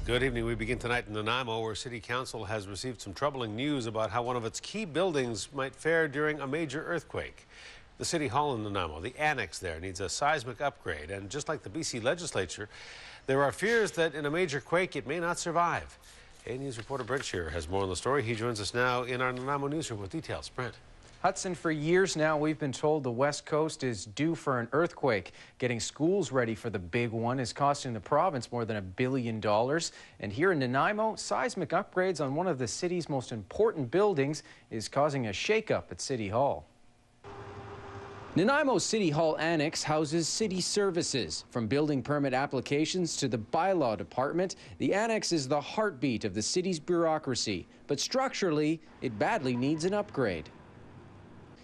Good evening. We begin tonight in Nanaimo, where City Council has received some troubling news about how one of its key buildings might fare during a major earthquake. The City Hall in Nanaimo, the Annex there, needs a seismic upgrade. And just like the BC legislature, there are fears that in a major quake it may not survive. A News reporter Brent Shearer has more on the story. He joins us now in our Nanaimo newsroom with details. Brent. Hudson, for years now, we've been told the West Coast is due for an earthquake. Getting schools ready for the big one is costing the province more than $1 billion. And here in Nanaimo, seismic upgrades on one of the city's most important buildings is causing a shakeup at City Hall. Nanaimo's City Hall Annex houses city services. From building permit applications to the bylaw department, the Annex is the heartbeat of the city's bureaucracy. But structurally, it badly needs an upgrade.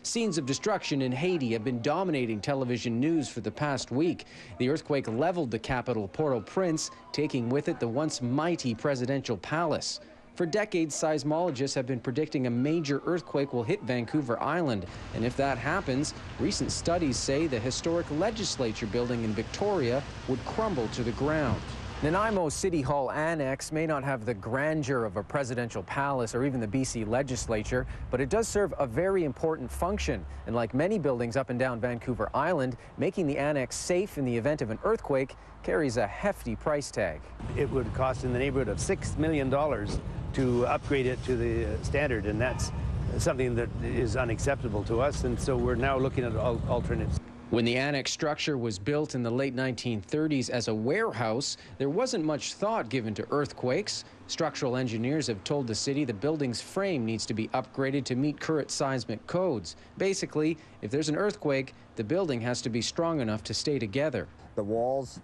Scenes of destruction in Haiti have been dominating television news for the past week. The earthquake leveled the capital, Port-au-Prince, taking with it the once mighty presidential palace. For decades, seismologists have been predicting a major earthquake will hit Vancouver Island. And if that happens, recent studies say the historic legislature building in Victoria would crumble to the ground. Nanaimo's City Hall Annex may not have the grandeur of a presidential palace or even the BC legislature, but it does serve a very important function. And like many buildings up and down Vancouver Island, making the Annex safe in the event of an earthquake carries a hefty price tag. It would cost in the neighborhood of $6 million to upgrade it to the standard, and that's something that is unacceptable to us, and so we're now looking at alternatives. When the Annex structure was built in the late 1930s as a warehouse, there wasn't much thought given to earthquakes. Structural engineers have told the city the building's frame needs to be upgraded to meet current seismic codes. Basically, if there's an earthquake, the building has to be strong enough to stay together. The walls,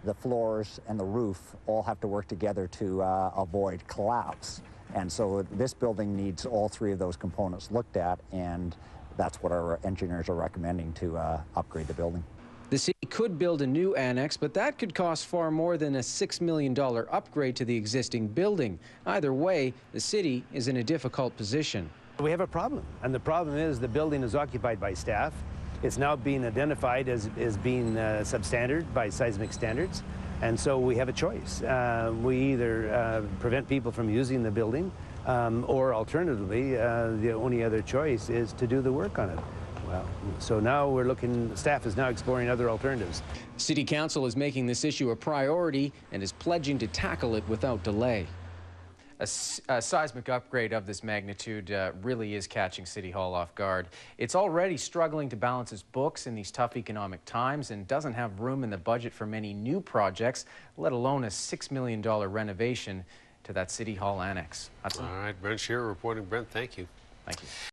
the floors, and the roof all have to work together to avoid collapse. And so this building needs all three of those components looked at, and that's what our engineers are recommending to upgrade the building. The city could build a new annex, but that could cost far more than a $6 million upgrade to the existing building. Either way, the city is in a difficult position. We have a problem, and the problem is the building is occupied by staff. It's now being identified as being substandard by seismic standards, and so we have a choice. We either prevent people from using the building, or alternatively, the only other choice is to do the work on it. Well, so now we're looking, staff is now exploring other alternatives. City Council is making this issue a priority and is pledging to tackle it without delay. A seismic upgrade of this magnitude really is catching City Hall off guard. It's already struggling to balance its books in these tough economic times and doesn't have room in the budget for many new projects, let alone a $6 million renovation to that City Hall Annex. All right, Brent Shearer reporting. Brent, thank you. Thank you.